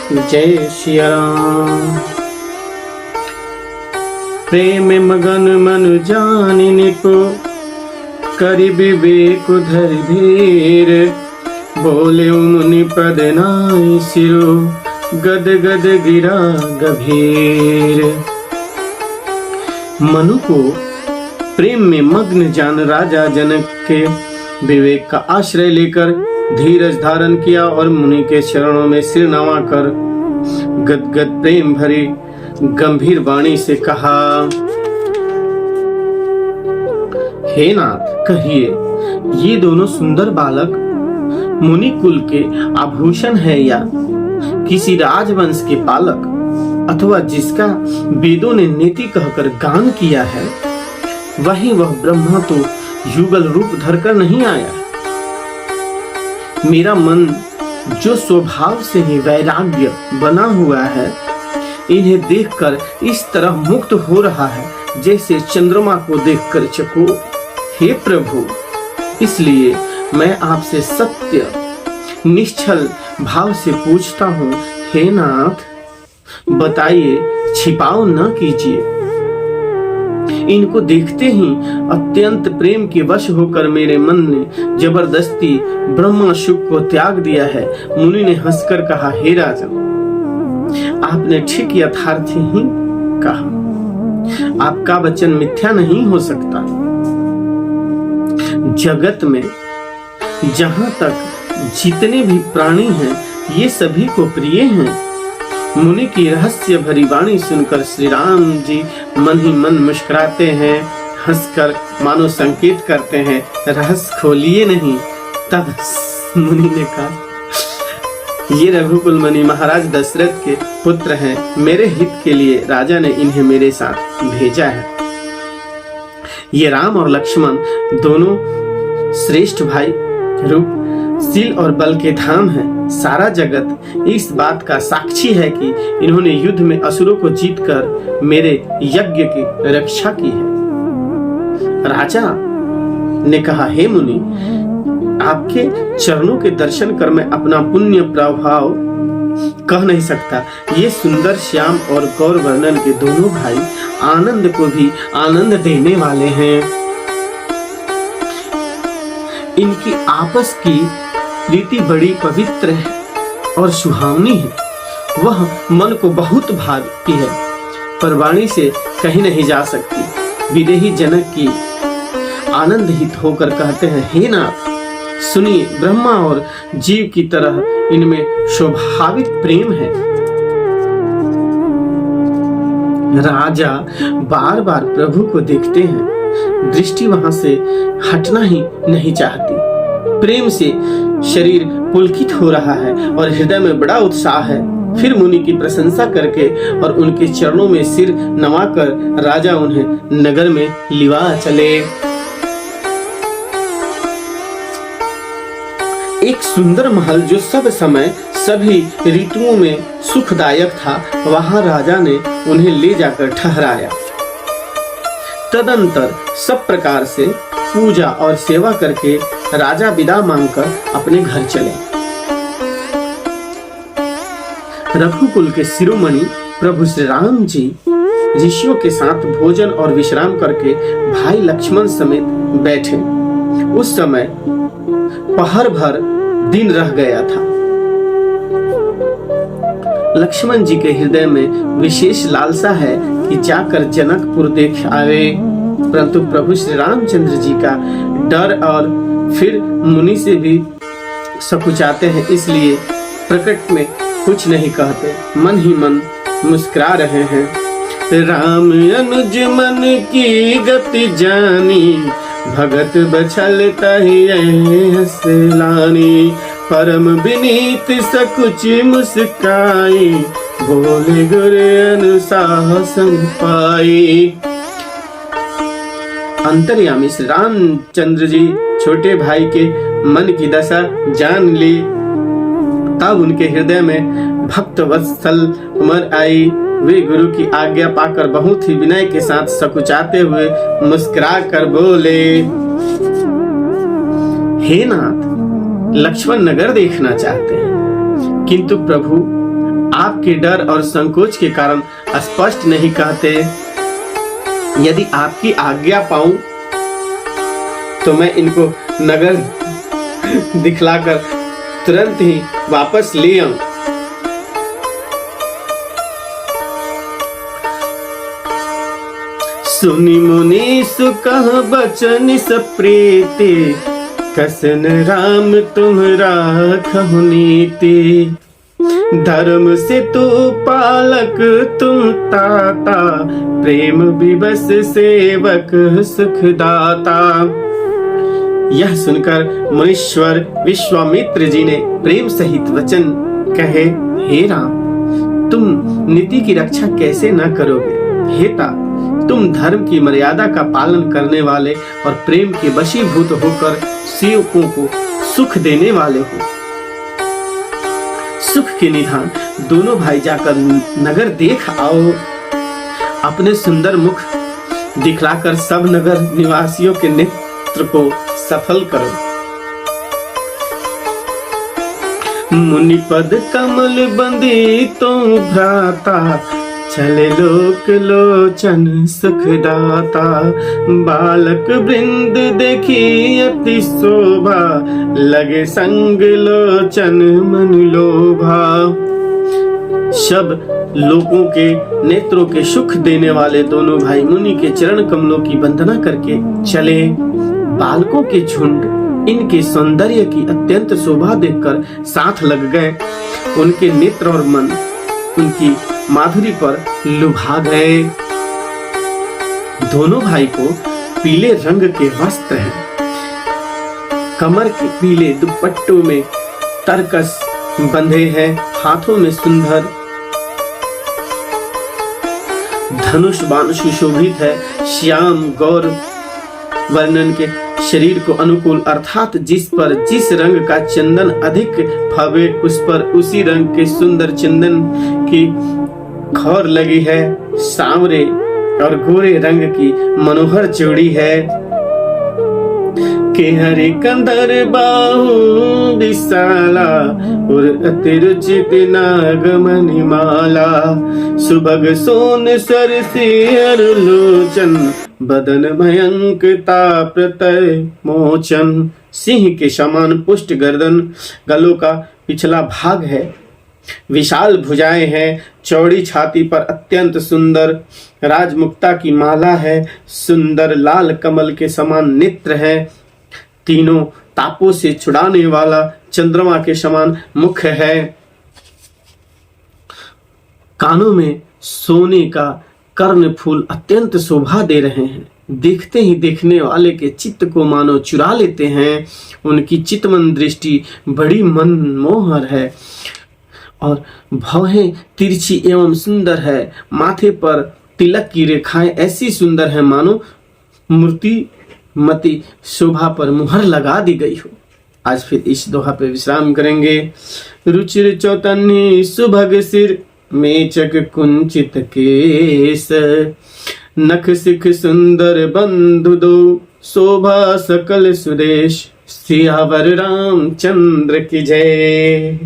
जय सिया राम। प्रेम मगन मन जानि निपो, करि विवेक धर धीर। बोले मुनि पद नाई सिरो, गद गद गिरा गभीर। मनु को प्रेम में मग्न जान राजा जनक के विवेक का आश्रय लेकर धीरज धारण किया और मुनि के चरणों में सिर नवा कर गदगद प्रेम भरी गंभीर वाणी से कहा, हे नाथ, कहिए ये दोनों सुंदर बालक मुनि कुल के आभूषण है या किसी राजवंश के पालक, अथवा जिसका वेदों ने नीति कहकर गान किया है, वही वह ब्रह्मा तो युगल रूप धरकर नहीं आया। मेरा मन जो स्वभाव से ही वैराग्य बना हुआ है, इन्हें देखकर इस तरह मुक्त हो रहा है जैसे चंद्रमा को देखकर चकोर। हे प्रभु, इसलिए मैं आपसे सत्य निश्चल भाव से पूछता हूँ, हे नाथ, बताइए, छिपाओ न कीजिए। इनको देखते ही अत्यंत प्रेम के वश होकर मेरे मन ने जबरदस्ती ब्रह्मा शुक को त्याग दिया है। मुनि ने हंसकर कहा, हे राजन, आपने ठीक यथार्थ ही कहा। आपका वचन मिथ्या नहीं हो सकता। जगत में जहां तक जितने भी प्राणी हैं, ये सभी को प्रिय हैं। मुनि की रहस्य भरी वाणी सुनकर श्री राम जी मन ही मन मुस्कुराते हैं, हंसकर मानो संकेत करते हैं, रहस्य खोलिए नहीं। तब मुनि ने कहा, ये रघुकुल मुनि महाराज दशरथ के पुत्र हैं। मेरे हित के लिए राजा ने इन्हें मेरे साथ भेजा है। ये राम और लक्ष्मण दोनों श्रेष्ठ भाई रूप, शील और बल के धाम हैं। सारा जगत इस बात का साक्षी है कि इन्होंने युद्ध में असुरों को जीतकर मेरे यज्ञ की रक्षा की है। राजा ने कहा, हे मुनि, आपके चरणों के दर्शन कर मैं अपना पुण्य प्रभाव कह नहीं सकता। ये सुंदर श्याम और गौर वर्णन के दोनों भाई आनंद को भी आनंद देने वाले हैं। इनकी आपस की प्रीति बड़ी पवित्र है और सुहावनी है। वह मन को बहुत भाती है, पर वाणी से कहीं नहीं जा सकती। विदेही जनक की आनंद हित होकर कहते हैं, हे नाथ, सुनिए, ब्रह्मा और जीव की तरह इनमें स्वाभाविक प्रेम है। राजा बार बार प्रभु को देखते हैं, दृष्टि वहां से हटना ही नहीं चाहती। प्रेम से शरीर पुलकित हो रहा है और हृदय में बड़ा उत्साह है। फिर मुनि की प्रशंसा करके और उनके चरणों में सिर नवाकर राजा उन्हें नगर में लिवा चले। एक सुंदर महल जो सब समय सभी ऋतुओं में सुखदायक था, वहां राजा ने उन्हें ले जाकर ठहराया। तदंतर सब प्रकार से पूजा और सेवा करके राजा विदा मांगकर अपने घर चले। रघुकुल के शिरोमणि प्रभु श्री राम जी ऋषियों के साथ भोजन और विश्राम करके भाई लक्ष्मण समेत बैठे। उस समय पहर भर दिन रह गया था। लक्ष्मण जी के हृदय में विशेष लालसा है कि जाकर जनकपुर देख आवे, परंतु प्रभु श्री रामचंद्र जी का डर और फिर मुनि से भी सकुचाते हैं, इसलिए प्रकट में कुछ नहीं कहते, मन ही मन मुस्कुरा रहे हैं। राम अनुज मन की गति जानी, भगत बछल तहि हंसलानी। परम विनीत सकुच मुस्काई, बोले गुर अनुशासन पाई। अंतर्यामी श्री रामचंद्र जी छोटे भाई के मन की दशा जान ली। तब उनके हृदय में भक्त वत्सल उमर आई। वे गुरु की आज्ञा पाकर बहुत ही विनय के साथ सकुचाते हुए मुस्कुरा कर बोले, हे नाथ, लक्ष्मण नगर देखना चाहते हैं, किंतु प्रभु आपके डर और संकोच के कारण स्पष्ट नहीं कहते। यदि आपकी आज्ञा पाऊं तो मैं इनको नगर दिखलाकर तुरंत ही वापस ले आऊं। सुनी मुनि सुकह बचन सप्रीति, कसन राम तुम राखहु नीति। धर्म से तू पालक तुम ताता, प्रेम विवश सेवक सुखदाता। यह सुनकर मुनीश्वर विश्वामित्र जी ने प्रेम सहित वचन कहे, हे राम, तुम नीति की रक्षा कैसे न करोगे? हेता, तुम धर्म की मर्यादा का पालन करने वाले और प्रेम के वशीभूत होकर सेवकों को सुख देने वाले हो। सुख के निधान दोनों भाई जाकर नगर देख आओ। अपने सुंदर मुख दिखलाकर सब नगर निवासियों के नेत्र को सफल करो। मुनि पद कमल बंदी तो भ्राता, चले लोक लोचन सुखदाता। बालक वृंद देखी अति शोभा, लगे संग लोचन मन लोभा। सब लोगों के नेत्रों के सुख देने वाले दोनों भाई मुनि के चरण कमलों की वंदना करके चले। बालकों के झुंड इनके सौंदर्य की अत्यंत शोभा देखकर साथ लग गए। उनके नेत्र और मन उनकी माधुरी पर लुभा गए। दोनों भाई को पीले रंग के वस्त्र हैं, कमर के पीले दुपट्टों में तरकस बंधे हैं, हाथों में सुंदर धनुष बाण सुशोभित है। श्याम गौर वर्णन के शरीर को अनुकूल अर्थात जिस पर जिस रंग का चंदन अधिक भावे उस पर उसी रंग के सुंदर चंदन की खौर लगी है। सांवरे और गोरे रंग की मनोहर जोड़ी है। के हरि कंधर बाहु विशाला, और अतिरुचित नागमणि माला। सुभग सोन सर सिर लोचन, बदन भयंकता प्रतय मोचन। सिंह के समान पुष्ट गर्दन, गलों का पिछला भाग है, विशाल भुजाएं हैं, चौड़ी छाती पर अत्यंत सुंदर राजमुक्ता की माला है। सुंदर लाल कमल के समान नेत्र है। तीनों तापों से छुड़ाने वाला चंद्रमा के समान मुख है। कानों में सोने का कर्ण फूल अत्यंत शोभा दे रहे हैं। देखते ही देखने वाले के चित्त को मानो चुरा लेते हैं। उनकी चितमन दृष्टि बड़ी मनमोहर है और भौहें तिरछी एवं सुंदर है। माथे पर तिलक की रेखाएं ऐसी सुंदर है मानो मूर्ति मति शोभा पर मुहर लगा दी गई हो। आज फिर इस दोहा पे विश्राम करेंगे। रुचिर चौतन्य सुभग सिर, मेचक कुंचित केस। नख सिख सुंदर बंधु दो, शोभा सकल सुदेश। सियावर रामचंद्र की जय।